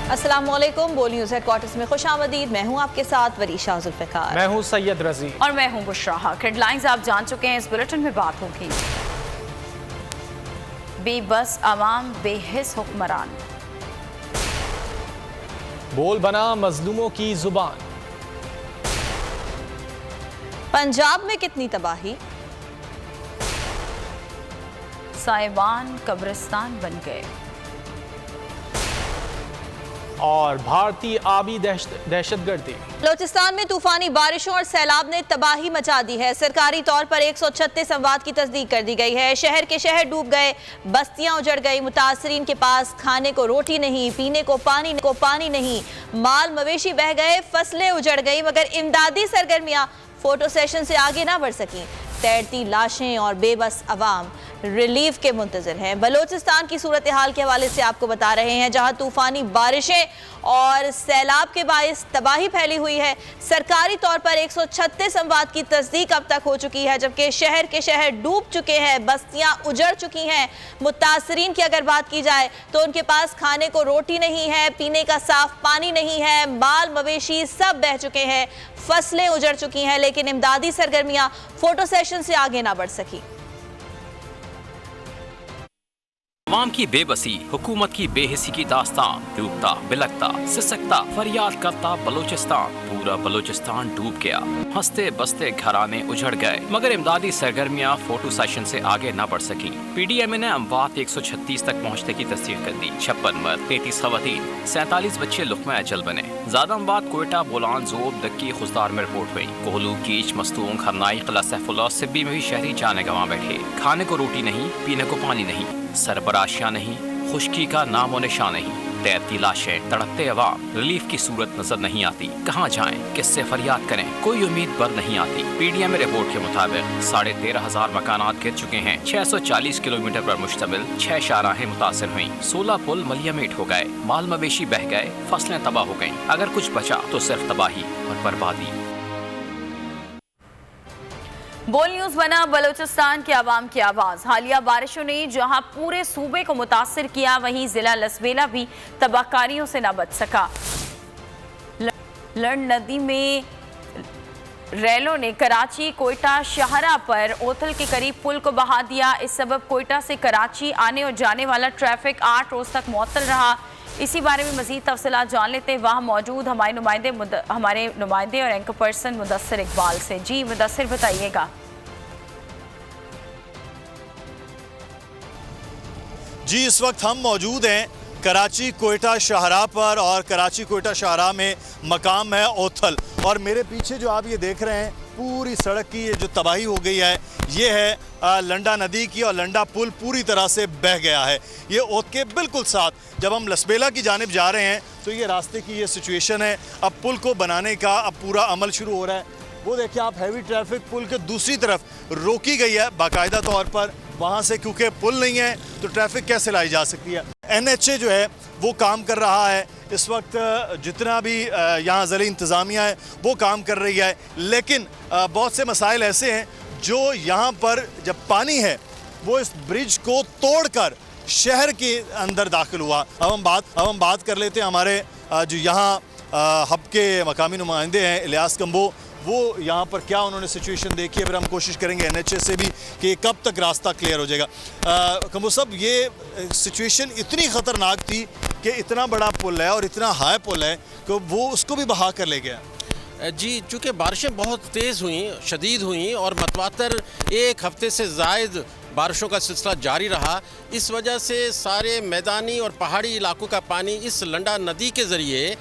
अस्सलामुअलैकुम। बोल news headquarters में खुशामदीद। मैं हूं आपके साथ वरीशा जुल्फ़िकार। मैं हूं सैयद रजी और मैं हूं बुशरा हक। हेडलाइंस आप जान चुके हैं, इस बुलेटिन में बात होगी। बेबस अवाम बेहिस हुक्मरान, बोल बना मजलूमों की जुबान। पंजाब में कितनी तबाही, साइबान कब्रिस्तान बन गए। और भारतीय आबी दहशतगर्दी। बलोचिस्तान में तूफानी बारिशों और सैलाब ने तबाही मचा दी है। सरकारी तौर पर 136 अमवात की तस्दीक कर दी गई है। शहर के शहर डूब गए, बस्तियां उजड़ गई। मुतासरीन के पास खाने को रोटी नहीं, पीने को पानी नहीं, माल मवेशी बह गए, फसलें उजड़ गई। मगर इमदादी सरगर्मियां फोटो सेशन से आगे ना बढ़ सकी। तैरती लाशें और बेबस अवाम रिलीफ के मुंतजर हैं। बलोचिस्तान की सूरत हाल के हवाले से आपको बता रहे हैं, जहां तूफानी बारिशें और सैलाब के बायस तबाही फैली हुई है। सरकारी तौर पर 136 अमवात की तस्दीक अब तक हो चुकी है, जबकि शहर के शहर डूब चुके हैं, बस्तियां उजड़ चुकी हैं। मुतासरीन की अगर बात की जाए तो उनके पास खाने को रोटी नहीं है, पीने का साफ पानी नहीं है, माल मवेशी सब बह चुके हैं, फसलें उजड़ चुकी हैं। लेकिन इमदादी सरगर्मियां फोटो सेशन से आगे ना बढ़ सकी। अवाम की बेबसी, हुकूमत की बेहिसी की दास्तान। डूबता, बिलकता, सिसकता, फरियाद करता बलोचिस्तान। पूरा बलोचिस्तान डूब गया। हंसते बसते घराने उजड़ गए, मगर इमदादी सरगर्मियां फोटो सेशन से आगे न बढ़ सकी। PDMA ने अमवात 136 तक पहुँचने की तस्दीक कर दी। 56 मर्द, 33 खवातीन, 47 बच्चे लुक़्मा अजल बने। ज्यादा अमवात कोयटा, बोलान, जोब, दक्की, खुजदार में रिपोर्ट हुई। कोहलू, कीच, मस्तूम, खरनाई, किला सैफुल्लाह, सिब्बी में भी शहरी जाने गंवा बैठे। खाने को रोटी नहीं, पीने को पानी नहीं, सरबराशियां नहीं, खुश्की का नामो निशान नहीं। तैरती लाशें, तड़पते अवाम, रिलीफ की सूरत नजर नहीं आती। कहाँ जाएं, किससे फरियाद करें, कोई उम्मीद बर नहीं आती। PDMA रिपोर्ट के मुताबिक 13,500 मकानात गिर चुके हैं। 640 किलोमीटर पर मुश्तमिल 6 शाहराहें मुतासर हुई। 16 पुल मलियामेट हो गए, माल मवेशी बह गए, फसलें तबाह हो गईं। अगर कुछ बचा तो सिर्फ तबाही और बर्बादी। बोल न्यूज बना बलोचिस्तान के अवाम की आवाज। हालिया बारिशों ने जहां पूरे सूबे को मुतासिर किया, वहीं जिला लसबेला भी तबाहकारियों से न बच सका। लंड नदी में रैलों ने कराची कोयटा शाहरा पर ओथल के करीब पुल को बहा दिया। इस सबब कोयटा से कराची आने और जाने वाला ट्रैफिक 8 रोज तक मुअत्तल रहा। इसी बारे में मजीद तफसीलात जान लेते हैं वहाँ मौजूद हमारे नुमाइंदे और एंकर पर्सन मुदस्सिर इकबाल से। जी मुदस्सिर, बताइएगा। जी, इस वक्त हम मौजूद हैं कराची कोयटा शाहरा पर, और कराची कोयटा शाहरा में मकाम है ओथल। और मेरे पीछे जो आप ये देख रहे हैं, पूरी सड़क की ये जो तबाही हो गई है, ये है लंडा नदी की, और लंडा पुल पूरी तरह से बह गया है। ये ओथ के बिल्कुल साथ जब हम लसबेला की जानिब जा रहे हैं तो ये रास्ते की ये सिचुएशन है। अब पुल को बनाने का अब पूरा अमल शुरू हो रहा है। वो देखिए आप, हैवी ट्रैफिक पुल के दूसरी तरफ रोकी गई है बाकायदा तौर पर। वहाँ से क्योंकि पुल नहीं है तो ट्रैफिक कैसे लाई जा सकती है। NHA जो है वो काम कर रहा है इस वक्त, जितना भी यहाँ ज़िले इंतज़ामिया है वो काम कर रही है। लेकिन बहुत से मसाइल ऐसे हैं जो यहाँ पर जब पानी है वो इस ब्रिज को तोड़कर शहर के अंदर दाखिल हुआ। अब हम बात कर लेते हैं हमारे जो यहाँ हब के मकामी नुमाइंदे हैं इलियास कंबो, वो यहाँ पर क्या उन्होंने सिचुएशन देखी है। फिर हम कोशिश करेंगे NHA से भी कि कब तक रास्ता क्लियर हो जाएगा। कंबो साहब, ये सिचुएशन इतनी ख़तरनाक थी कि इतना बड़ा पुल है और इतना हाई पुल है कि वो उसको भी बहा कर ले गया। जी, चूँकि बारिशें बहुत तेज़ हुई, शदीद हुई और मतवातर एक हफ्ते से ज़ायद बारिशों का सिलसिला जारी रहा, इस वजह से सारे मैदानी और पहाड़ी इलाकों का पानी इस लंडा नदी के ज़रिए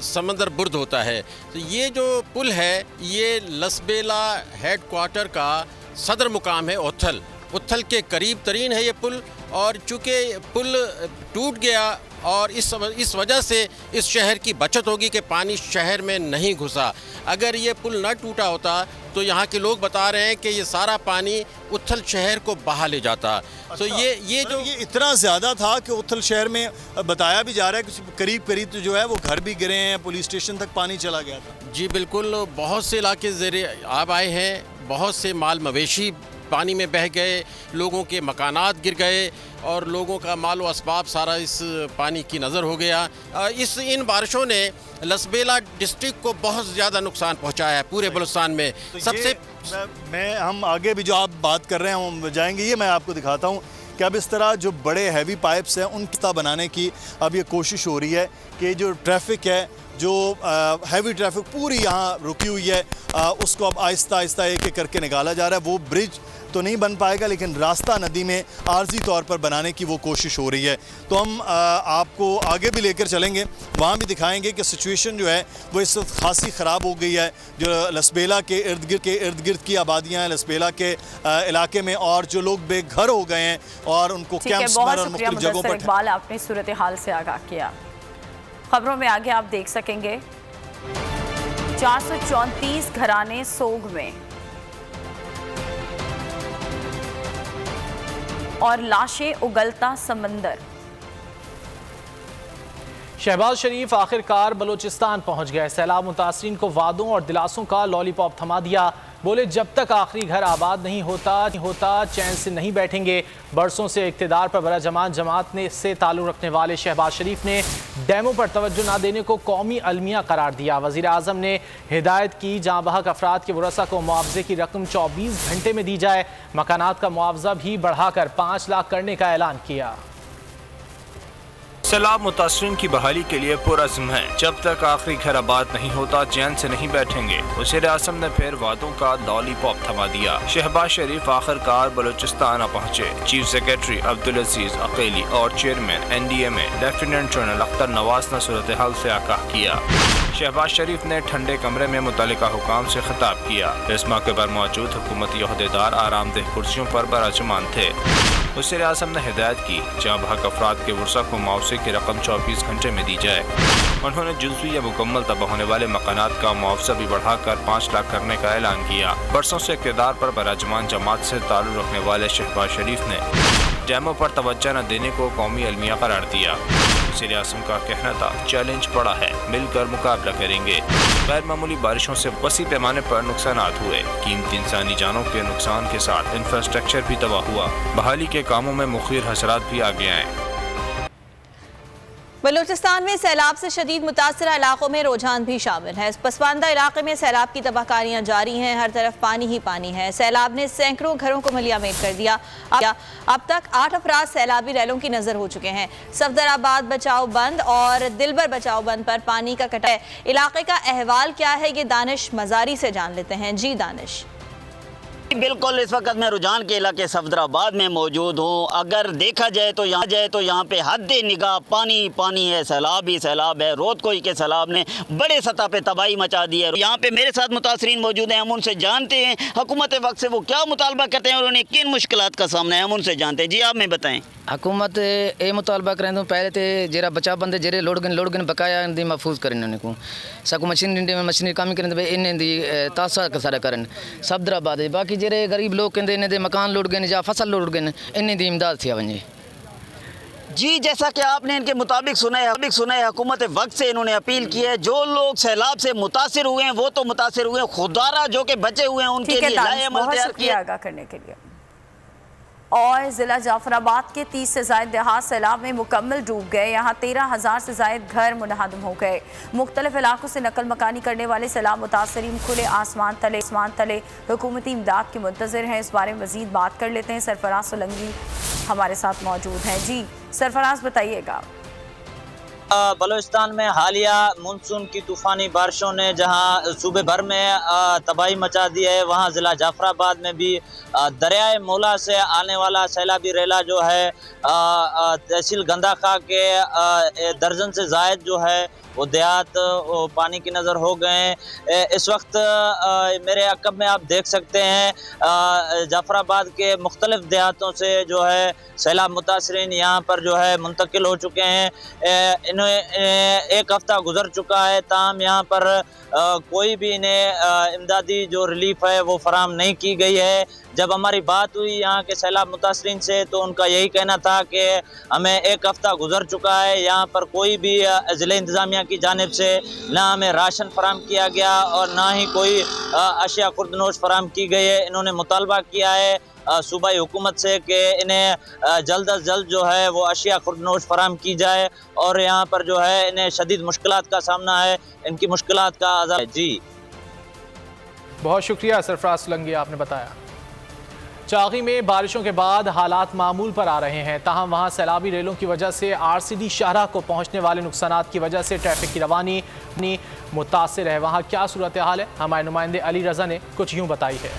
समंदर बुर्द होता है। तो ये जो पुल है ये लसबेला हेड क्वार्टर का सदर मुकाम है ओथल के करीब तरीन है ये पुल। और चूँकि पुल टूट गया और इस वजह से इस शहर की बचत होगी कि पानी शहर में नहीं घुसा। अगर ये पुल न टूटा होता तो यहाँ के लोग बता रहे हैं कि ये सारा पानी उथल शहर को बहा ले जाता। तो ये इतना ज़्यादा था कि उथल शहर में बताया भी जा रहा है कि करीब तो जो है वो घर भी गिरे हैं, पुलिस स्टेशन तक पानी चला गया था। जी बिल्कुल, बहुत से इलाके ज़ेरे आब आए हैं, बहुत से माल मवेशी पानी में बह गए, लोगों के मकानात गिर गए और लोगों का माल व असबाब सारा इस पानी की नज़र हो गया। इन बारिशों ने लसबेला डिस्ट्रिक्ट को बहुत ज़्यादा नुकसान पहुंचाया है पूरे बलूचिस्तान में। तो सबसे मैं हम आगे भी जो आप बात कर रहे हैं हम जाएंगे, ये मैं आपको दिखाता हूँ कि अब इस तरह जो बड़े हैवी पाइप्स हैं उनकी बनाने की अब ये कोशिश हो रही है कि जो ट्रैफिक है, जो हैवी ट्रैफिक पूरी यहाँ रुकी हुई है, उसको अब आहिस्ता आहिस्ता एक एक करके निकाला जा रहा है। वो ब्रिज तो नहीं बन पाएगा लेकिन रास्ता नदी में आर्जी तौर पर बनाने की वो कोशिश हो रही है। तो हम आपको आगे भी लेकर चलेंगे, वहाँ भी दिखाएंगे कि सिचुएशन जो है वो इस वक्त खासी ख़राब हो गई है। जो लसबेला के इर्द गिर्द की आबादियाँ हैं, लसबेला के इलाके में, और जो लोग बेघर हो गए हैं और उनको कैंप्स में और मुख्तलिफ जगहों पर। इकबाल, आपने सूरत हाल से आगाह किया। खबरों में आगे आप देख सकेंगे 434 घराने सोग में और लाशें उगलता समंदर। शहबाज शरीफ आखिरकार बलूचिस्तान पहुंच गए। सैलाब मुतासरीन को वादों और दिलासों का लॉलीपॉप थमा दिया। बोले जब तक आखिरी घर आबाद नहीं होता चैन से नहीं बैठेंगे। बरसों से इक़्तिदार पर बराजमान जमात ने से ताल्लुक़ रखने वाले शहबाज शरीफ ने डैमों पर तवज्जो न देने को कौमी अलमिया करार दिया। वज़ीर आज़म ने हिदायत की जहाँ बहक अफराद के वरसा को मुआवजे की रकम 24 घंटे में दी जाए। मकानात का मुआवजा भी बढ़ाकर 5 लाख करने का ऐलान किया। सैलाब मुतासरीन की बहाली के लिए पुरज़्म है। जब तक आखिरी घर आबाद नहीं होता चैन से नहीं बैठेंगे। वज़ीर आज़म ने फिर वादों का लॉलीपॉप थमा दिया। शहबाज शरीफ आखिरकार बलूचिस्तान पहुंचे। चीफ सेक्रेटरी अब्दुल अजीज अकीली और chairman NDMA lieutenant general Akhtar Nawaz ने सूरत हाल से आगाह किया। शहबाज शरीफ ने ठंडे कमरे में मुतल्लिका हुकाम से खिताब किया। इस मौके पर मौजूद हुकूमती ओहदेदार आरामदेह कुर्सियों पर बराजमान थे। वज़ीर आज़म ने हिदायत की जहाँ बहक अफराद के वरसा को मुआवजे की रकम 24 घंटे में दी जाए। उन्होंने जुज़वी या मुकम्मल तबाह होने वाले मकानात का मुआवजा भी बढ़ाकर 5 लाख करने का ऐलान किया। बरसों से इक़्तिदार पर बराजमान जमात से ताल्लुक़ रखने वाले शहबाज शरीफ ने डैमों पर तवज्जो न देने को कौमी अलमिया करार दिया। वज़ीर आज़म का कहना था चैलेंज बड़ा है, मिलकर मुकाबला करेंगे। गैर मामूली बारिशों से वसी पैमाने पर नुकसान हुए। कीमती इंसानी जानों के नुकसान के साथ इंफ्रास्ट्रक्चर भी तबाह हुआ। बहाली के कामों में मुख़ीर हसरात भी आगे आए। बलूचिस्तान में सैलाब से शदीद मुतासरा इलाकों में रुझान भी शामिल है। पसमानदा इलाके में सैलाब की तबाहकारियां जारी हैं। हर तरफ पानी ही पानी है। सैलाब ने सैकड़ों घरों को मलियामेट कर दिया। अब तक 8 अफराद सैलाबी रैलों की नजर हो चुके हैं। सफदराबाद बचाओ बंद और दिलबर बचाओ बंद पर पानी का कटाव। इलाके का अहवाल क्या है, ये दानिश मजारी से जान लेते हैं। जी दानिश। बिल्कुल, इस वक्त मैं रुझान के इलाके सफदराबाद में मौजूद हूँ। अगर देखा जाए तो यहाँ पे हद निगाह पानी पानी है, सैलाब ही सैलाब है। रोदकोई के सैलाब ने बड़े सतह पे तबाही मचा दी है। यहाँ पे मेरे साथ मुतासरीन मौजूद हैं, हम उनसे जानते हैं हुकूमत वक्त से वो क्या मुतालबा करते हैं और उन्हें किन मुश्किलात का सामना है, हम उनसे जानते हैं। जी आप में बताएं। हुकूमत ये मुतालबा करें तो पहले तो जरा बचा बंदे जरे लोड बकाया दी महफूज करें उनको सको मशीनरी काम करें तो इन्हें दी तासा सारा करें सफदराबाद बाकी जरे गरीब लोग कहते इन्हें मकान लुट गए या फसल लुट गए इन्हें दी इमदाद थी वजे। जी जैसा कि आपने इनके मुताबिक सुना है हुकूमत वक्त से इन्होंने अपील की है जो लोग सैलाब से मुतासिर हुए हैं वो तो मुतासिर हुए हैं, खुदारा जो कि बचे हुए हैं उनके लिए लाएअमल तैयार किया आगाह करने के लिए। और ज़िला जाफराबाद के 30 से ज़ायद देहात सैलाब में मुकम्मल डूब गए। यहाँ 13,000 से ज़ायद घर मुनहदम हो गए। मुख्तलिफ इलाकों से नकल मकानी करने वाले सैलाब मुतासरीन खुले आसमान तले हुकूमती इमदाद के मुंतज़िर हैं। इस बारे में मज़ीद बात कर लेते हैं। सरफराज सोलंकी हमारे साथ मौजूद हैं। जी सरफराज बताइएगा। बलूचिस्तान में हालिया मानसून की तूफ़ानी बारिशों ने जहां सूबे भर में तबाही मचा दी है, वहां ज़िला जाफराबाद में भी दरियाए मोला से आने वाला सैलाबी रेला जो है तहसील गंदाखा के दर्जन से ज़ायद जो है वो देहात पानी की नज़र हो गए हैं। इस वक्त मेरे अक़ब में आप देख सकते हैं जाफराबाद के मुख्तलिफ देहातों से जो है सैलाब मुतासरीन यहाँ पर जो है मुंतकिल हो चुके हैं। इन्हें 1 हफ़्ता गुजर चुका है, ताहम यहाँ पर कोई भी इन्हें इमदादी जो रिलीफ है वो फराम नहीं की गई है। जब हमारी बात हुई यहाँ के सैलाब मुतासरीन से तो उनका यही कहना था कि हमें 1 हफ़्ता गुजर चुका है, यहाँ पर कोई भी ज़िला इंतज़ामिया की जानिब से ना हमें राशन फराम किया गया और ना ही कोई अशिया खुर्दनोश फराम की गई है। इन्होंने मुतालबा किया है सूबाई हुकूमत से कि इन्हें जल्द अज जल्द जो है वो अशिया खुर्दनोश फराहम की जाए और यहाँ पर जो है इन्हें शदीद मुश्किलात का सामना है, इनकी मुश्किलात का आज़ाद है। जी बहुत शुक्रिया सरफराज सोलंकी, आपने बताया। चागी में बारिशों के बाद हालात मामूल पर आ रहे हैं, ताहम वहां सैलाबी रेलों की वजह से RCD शाहराह को पहुंचने वाले नुकसानात की वजह से ट्रैफिक की रवानी मुतासिर है। वहां क्या सूरत हाल है, हमारे नुमाइंदे अली रजा ने कुछ यूं बताई है।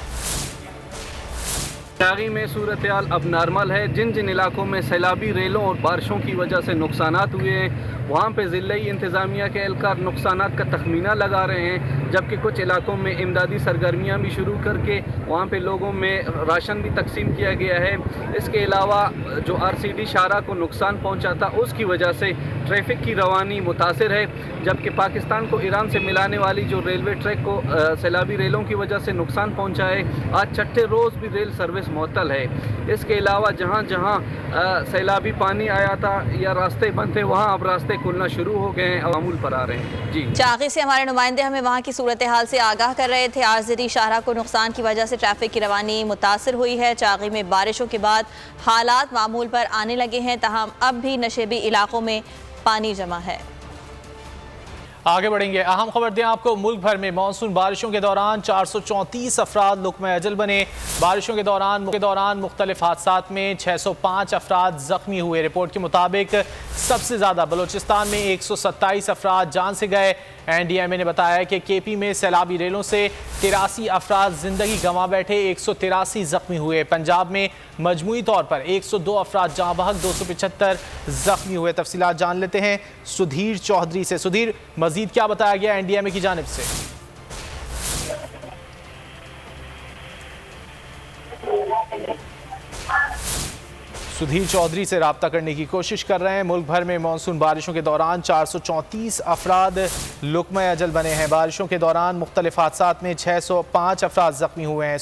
चागी में सूरत हाल अब नॉर्मल है। जिन जिन इलाकों में सैलाबी रेलों और बारिशों की वजह से नुकसानात हुए हैं, वहाँ पे ज़िले इंतज़ामिया के एहलकार नुकसानात का तखमीना लगा रहे हैं, जबकि कुछ इलाकों में इमदादी सरगर्मियाँ भी शुरू करके वहाँ पे लोगों में राशन भी तकसीम किया गया है। इसके अलावा जो RCD शाहराह को नुकसान पहुँचा था उसकी वजह से ट्रैफिक की रवानी मुतासिर है, जबकि पाकिस्तान को ईरान से मिलाने वाली जो रेलवे ट्रैक को सैलाबी रेलों की वजह से नुकसान पहुँचा है, आज छठे रोज़ भी रेल सर्विस मुअत्तल है। इसके अलावा जहाँ जहाँ सैलाबी पानी आया था या रास्ते बंद थे, वहाँ अब रास्ते खुलना शुरू हो गए हैं और मामूल पर आ रहे हैं। जी चागी से हमारे नुमाइंदे हमें वहाँ की सूरत हाल से आगाह कर रहे थे। RCD शाहराह को नुकसान की वजह से ट्रैफिक की रवानी मुतासर हुई है। चागी में बारिशों के बाद हालात मामूल पर आने लगे हैं, ताहम अब भी नशेबी इलाकों में पानी जमा है। आगे बढ़ेंगे, अहम खबर दें आपको। मुल्क भर में मानसून बारिशों के दौरान 434 अफराद लुक़्मा अजल बने। बारिशों के दौरान मुख्तलिफ हादसात में 605 अफराद जख्मी हुए। रिपोर्ट के मुताबिक सबसे ज़्यादा बलूचिस्तान में 127 अफराद जान से गए। NDMA ने बताया कि KP में सैलाबी रेलों से 83 अफराद जिंदगी गंवा बैठे, 183 जख्मी हुए। पंजाब में मजमूई तौर पर 102 अफराद जहाँ बहक, 275 जख्मी हुए। तफसीलात जान लेते हैं सुधीर चौधरी से। सुधीर, मजीद क्या बताया गया NDMA की जानिब से? सुधीर चौधरी से राब्ता करने की कोशिश कर रहे हैं। मुल्क भर में मानसून बारिशों के दौरान 434 अफराद लुक़्मा अजल बने हैं। बारिशों के दौरान मुख्तलिफ हादसात में 605 अफराद जख्मी हुए हैं।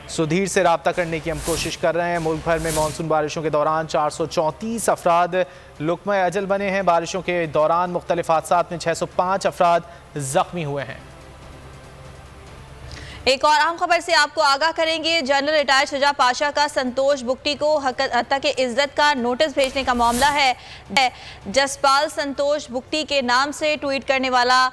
सुधीर से राब्ता करने की हम कोशिश कर रहे हैं। मुल्क भर में मानसून बारिशों के दौरान 434 अफराद लुक़्मा अजल बने हैं। बारिशों के दौरान मुख्तलिफ हादसात में 605 अफराद जख्मी हुए हैं। एक और अहम खबर से आपको आगाह करेंगे। जनरल रिटायर्ड शुजा पाशा का संतोष बुगटी को हत्या के इज्जत का नोटिस भेजने का मामला है। जसपाल संतोष बुगटी के नाम से ट्वीट करने वाला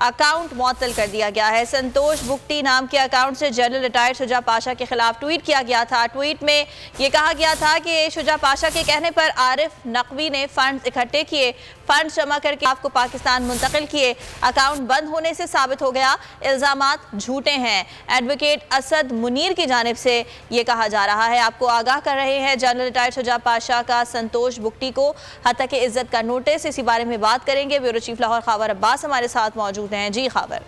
अकाउंट मुअत्तल कर दिया गया है। संतोष बुगटी नाम के अकाउंट से जनरल रिटायर्ड शुजा पाशा के खिलाफ ट्वीट किया गया था। ट्वीट में ये कहा गया था कि शुजा पाशा के कहने पर आरिफ नकवी ने फंड्स इकट्ठे किए, फंड्स जमा करके आपको पाकिस्तान मुंतकिल किए। अकाउंट बंद होने से साबित हो गया इल्जामात झूठे हैं। एडवोकेट असद मुनीर की जानिब से ये कहा जा रहा है। आपको आगाह कर रहे हैं जनरल रिटायर्ड शुजा पाशा का संतोष बुगटी को हत्या के इज्जत का नोटिस। इसी बारे में बात करेंगे। ब्यूरो चीफ लाहौर खावर अब्बास हमारे साथ मौजूद हैं। जी खावर।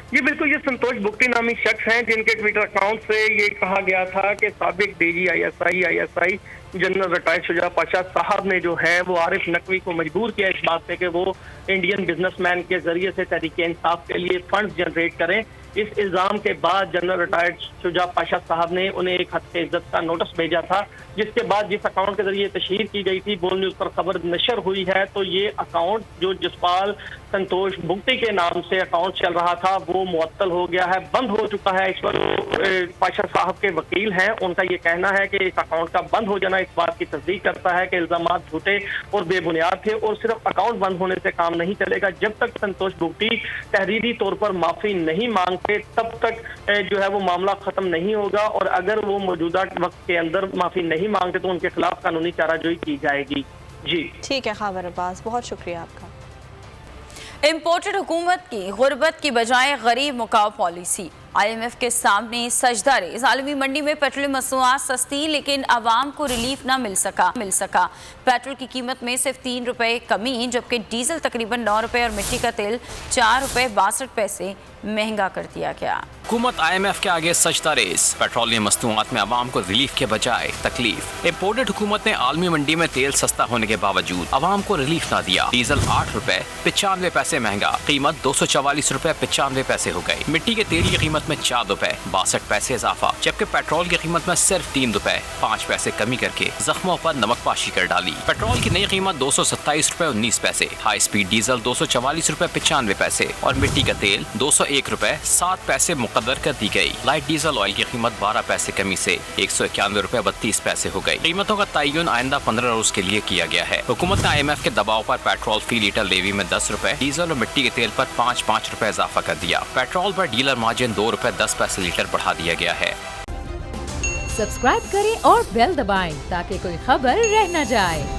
जी बिल्कुल, ये संतोष बुगटी नामी शख्स हैं जिनके ट्विटर अकाउंट से ये कहा गया था कि साबिक DG ISI general retired Shuja Pasha साहब ने जो है वो आरिफ नकवी को मजबूर किया इस बात पे कि वो इंडियन बिजनेसमैन के जरिए से तहरीक इंसाफ के लिए फंड्स जनरेट करें। इस इल्ज़ाम के बाद जनरल रिटायर्ड शुजा पाशा साहब ने उन्हें एक हत्या इज्जत का नोटिस भेजा था, जिसके बाद जिस अकाउंट के जरिए तशहीर की गई थी, बोल न्यूज़ पर खबर नशर हुई है, तो ये अकाउंट जो जसपाल संतोष बुगटी के नाम से अकाउंट चल रहा था वो मुअत्तल हो गया है, बंद हो चुका है। इस पर पाशा साहब के वकील हैं, उनका ये कहना है कि इस अकाउंट का बंद हो जाना इस बात की तस्दीक करता है कि इल्जामात झूठे और बेबुनियाद थे और सिर्फ अकाउंट बंद होने से काम नहीं चलेगा। जब तक संतोष बुगटी तहरीरी तौर पर माफी नहीं मांगते तब तक जो है वो मामला खत्म नहीं होगा, और अगर वो मौजूदा वक्त के अंदर माफी नहीं मांगते तो उनके खिलाफ कानूनी चाराजोई की जाएगी। जी ठीक है खावर अब्बास, बहुत शुक्रिया आपका। इम्पोर्टेड हुकूमत की गुर्बत की बजाय गरीब मुकाव पॉलिसी। IMF के सामने सजदा रेज़। आलमी मंडी में पेट्रोल मसनूआत सस्ती, लेकिन आवाम को रिलीफ ना मिल सका। पेट्रोल की कीमत में सिर्फ 3 रुपए कमी, जबकि डीजल तकरीबन 9 रुपए और मिट्टी का तेल 4 रुपए 62 पैसे महंगा कर दिया गया। हुकूमत IMF के आगे सजदा रेज़। पेट्रोलियम मसनूआत में आवाम को रिलीफ के बजाय तकलीफ। इम्पोर्टेड हुकूमत ने आलमी मंडी में तेल सस्ता होने के बावजूद आवाम को रिलीफ ना दिया। डीजल 8 रुपए 95 पैसे महंगा, कीमत 244 रुपए 95 पैसे हो गई। मिट्टी के तेल की कीमत कीमत में 4 रुपए 62 पैसे इजाफा, जबकि पेट्रोल की कीमत में सिर्फ 3 रुपए 5 पैसे कमी करके जख्मों पर नमकपाशी कर डाली। पेट्रोल की नई कीमत 227 रुपए 19 पैसे, हाई स्पीड डीजल 244 रुपए 95 पैसे और मिट्टी का तेल 201 रुपए 7 पैसे मुकद्दर कर दी गई। लाइट डीजल ऑयल की कीमत 12 पैसे कमी से 191 रुपए 32 पैसे हो गई। कीमतों का तयन आइंदा 15 रोज के लिए किया गया है। हुकूमत ने IMF के दबाव पर पेट्रोल फी लीटर लेवी में 10 रुपए, डीजल और मिट्टी के तेल पर 5 रुपए इजाफा कर दिया। पेट्रोल पर डीलर मार्जिन 2 रुपए 10 पैसे लीटर बढ़ा दिया गया है। सब्सक्राइब करें और बेल दबाएं ताकि कोई खबर रह न जाए।